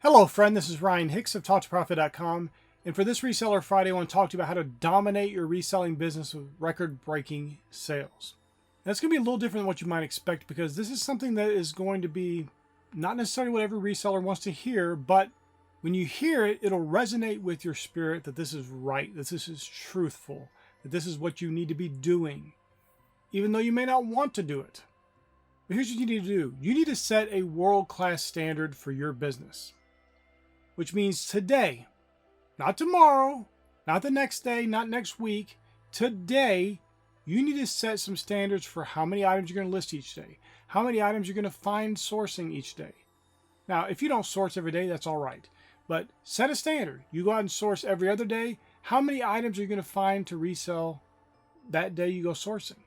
Hello friend, this is Ryan Hicks of TalkToProfit.com, and for this Reseller Friday I want to talk to you about how to dominate your reselling business with record-breaking sales. Now, it's going to be a little different than what you might expect because this is something that is going to be not necessarily what every reseller wants to hear, but when you hear it, it'll resonate with your spirit that this is right, that this is truthful, that this is what you need to be doing, even though you may not want to do it. But here's what you need to do. You need to set a world-class standard for your business. Which means today, not tomorrow, not the next day, not next week. Today, you need to set some standards for how many items you're going to list each day, how many items you're going to find sourcing each day. Now, if you don't source every day, that's all right. But set a standard. You go out and source every other day. How many items are you going to find to resell that day you go sourcing?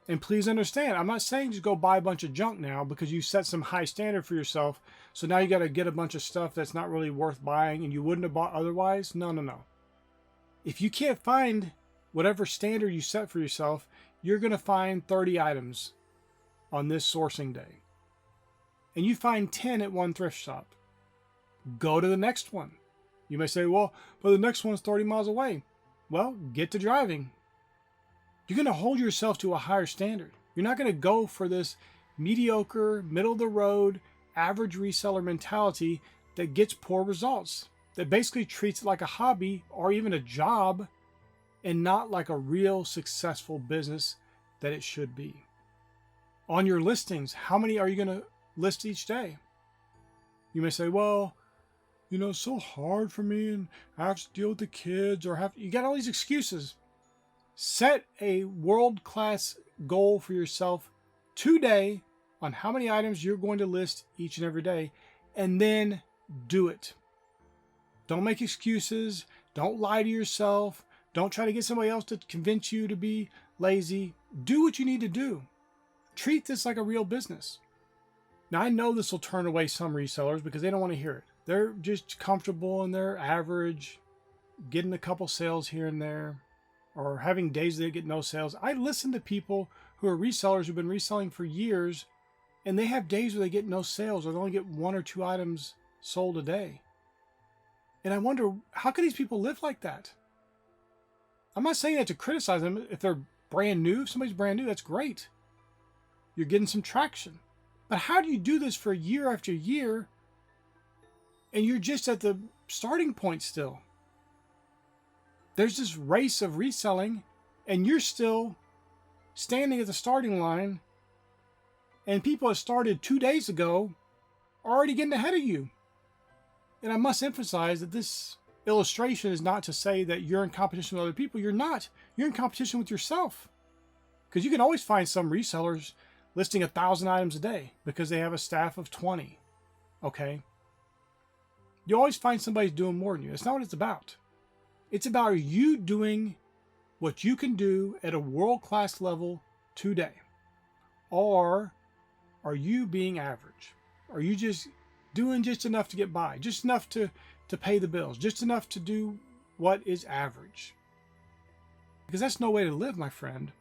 And please understand, I'm not saying just go buy a bunch of junk now because you set some high standard for yourself. So now you got to get a bunch of stuff that's not really worth buying and you wouldn't have bought otherwise. No. If you can't find whatever standard you set for yourself, you're going to find 30 items on this sourcing day. And you find 10 at one thrift shop. Go to the next one. You may say, well, but the next one's 30 miles away. Well, get to driving. You're going to hold yourself to a higher standard. You're not going to go for this mediocre, middle-of-the-road, average reseller mentality that gets poor results, that basically treats it like a hobby or even a job and not like a real successful business that it should be. On your listings, how many are you going to list each day? You may say, well, it's so hard for me and I have to deal with the kids you got all these excuses. Set a world-class goal for yourself today on how many items you're going to list each and every day, and then do it. Don't make excuses. Don't lie to yourself. Don't try to get somebody else to convince you to be lazy. Do what you need to do. Treat this like a real business. Now, I know this will turn away some resellers because they don't want to hear it. They're just comfortable in their average, getting a couple sales here and there, or having days they get no sales. I listen to people who are resellers who've been reselling for years, and they have days where they get no sales or they only get 1 or 2 items sold a day. And I wonder, how can these people live like that? I'm not saying that to criticize them. If they're brand new, if somebody's brand new, that's great. You're getting some traction. But how do you do this for year after year, and you're just at the starting point still? There's this race of reselling, and you're still standing at the starting line, and people that started 2 days ago are already getting ahead of you. And I must emphasize that this illustration is not to say that you're in competition with other people. You're not. You're in competition with yourself. Because you can always find some resellers listing 1,000 items a day because they have a staff of 20. Okay? You always find somebody doing more than you. That's not what it's about. It's about you doing what you can do at a world-class level today. Or are you being average? Are you just doing just enough to get by? Just enough to pay the bills? Just enough to do what is average? Because that's no way to live, my friend.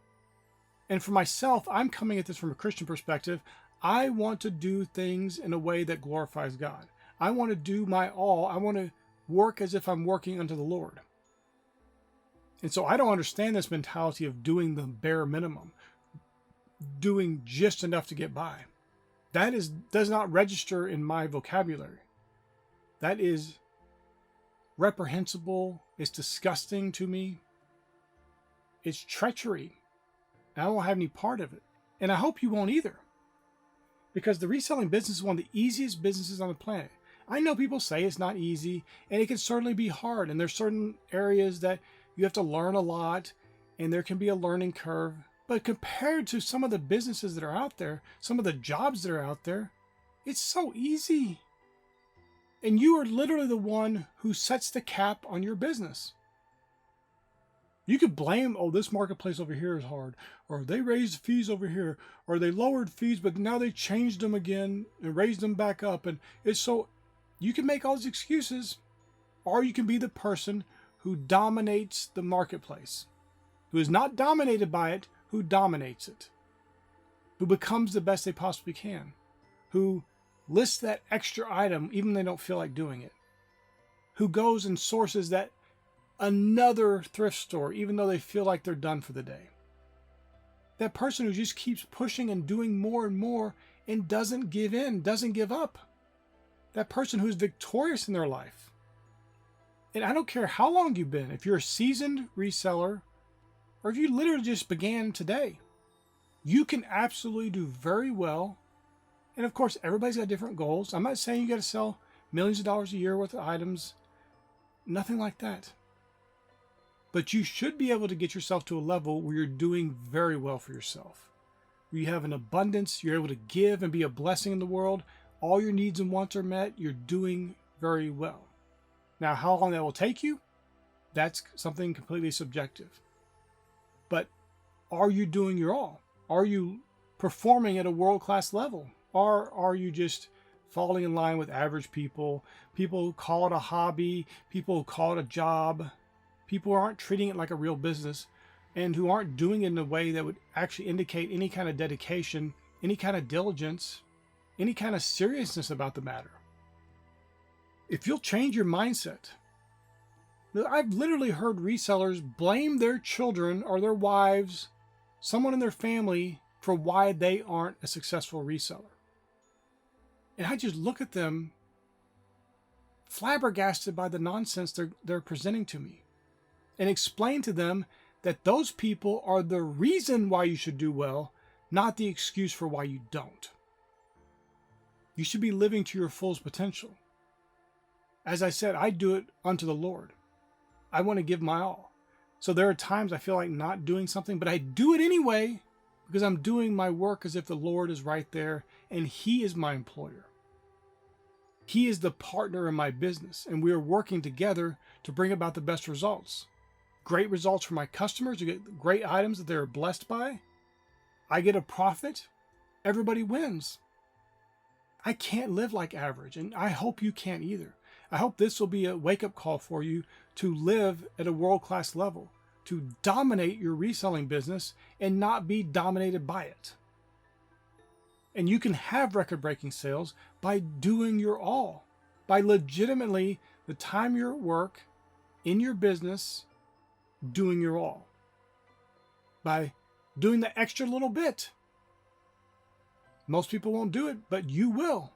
And for myself, I'm coming at this from a Christian perspective. I want to do things in a way that glorifies God. I want to do my all. I want to work as if I'm working unto the Lord. And so I don't understand this mentality of doing the bare minimum, doing just enough to get by. That does not register in my vocabulary. That is reprehensible. It's disgusting to me. It's treachery. And I won't have any part of it. And I hope you won't either. Because the reselling business is one of the easiest businesses on the planet. I know people say it's not easy, and it can certainly be hard. And there's certain areas that you have to learn a lot, and there can be a learning curve. But compared to some of the businesses that are out there, some of the jobs that are out there, it's so easy. And you are literally the one who sets the cap on your business. You could blame, this marketplace over here is hard, or they raised fees over here, or they lowered fees, but now they changed them again and raised them back up. And it's so, you can make all these excuses, or you can be the person who dominates the marketplace, who is not dominated by it, who dominates it, who becomes the best they possibly can, who lists that extra item even when they don't feel like doing it, who goes and sources that another thrift store even though they feel like they're done for the day. That person who just keeps pushing and doing more and more and doesn't give in, doesn't give up. That person who's victorious in their life. And I don't care how long you've been, if you're a seasoned reseller or if you literally just began today, you can absolutely do very well. And of course, everybody's got different goals. I'm not saying you got to sell millions of dollars a year worth of items, nothing like that. But you should be able to get yourself to a level where you're doing very well for yourself. Where you have an abundance, you're able to give and be a blessing in the world. All your needs and wants are met. You're doing very well. Now, how long that will take you, that's something completely subjective. But are you doing your all? Are you performing at a world-class level? Or are you just falling in line with average people? People who call it a hobby, people who call it a job, people who aren't treating it like a real business and who aren't doing it in a way that would actually indicate any kind of dedication, any kind of diligence, any kind of seriousness about the matter. If you'll change your mindset, I've literally heard resellers blame their children or their wives, someone in their family, for why they aren't a successful reseller. And I just look at them flabbergasted by the nonsense they're presenting to me, and explain to them that those people are the reason why you should do well, not the excuse for why you don't. You should be living to your fullest potential. As I said, I do it unto the Lord. I want to give my all. So there are times I feel like not doing something, but I do it anyway because I'm doing my work as if the Lord is right there and He is my employer. He is the partner in my business, and we are working together to bring about the best results. Great results for my customers, you get great items that they're blessed by. I get a profit. Everybody wins. I can't live like average, and I hope you can't either. I hope this will be a wake-up call for you to live at a world-class level, to dominate your reselling business and not be dominated by it. And you can have record-breaking sales by doing your all, by legitimately the time you're at work, in your business, doing your all, by doing the extra little bit. Most people won't do it, but you will.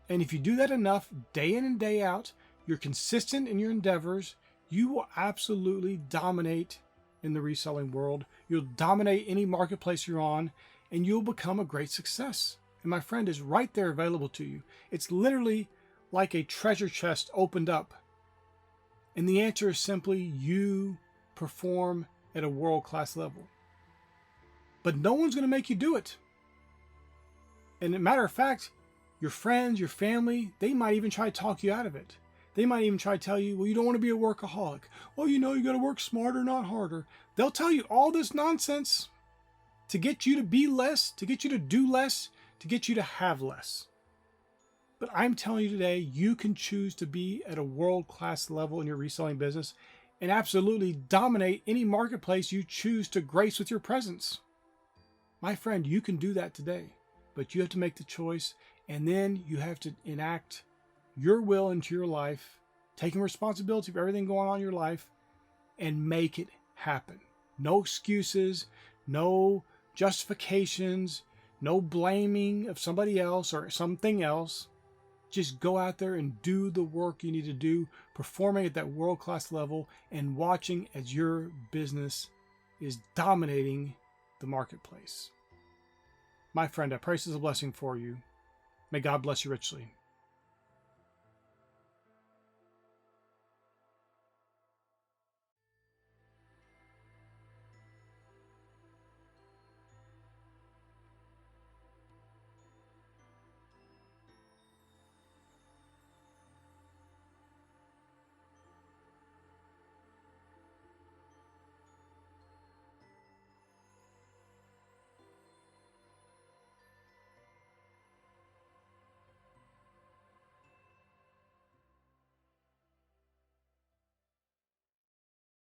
And if you do that enough, day in and day out, you're consistent in your endeavors, you will absolutely dominate in the reselling world. You'll dominate any marketplace you're on, and you'll become a great success. And my friend is right there available to you. It's literally like a treasure chest opened up. And the answer is simply you perform at a world-class level. But no one's going to make you do it. And as a matter of fact, your friends, your family, they might even try to talk you out of it. They might even try to tell you, well, you don't want to be a workaholic. Well, you got to work smarter, not harder. They'll tell you all this nonsense to get you to be less, to get you to do less, to get you to have less. But I'm telling you today, you can choose to be at a world-class level in your reselling business and absolutely dominate any marketplace you choose to grace with your presence. My friend, you can do that today, but you have to make the choice, and then you have to enact your will into your life, taking responsibility for everything going on in your life, and make it happen. No excuses, no justifications, no blaming of somebody else or something else. Just go out there and do the work you need to do, performing at that world-class level and watching as your business is dominating the marketplace. My friend, I pray this is a blessing for you. May God bless you richly.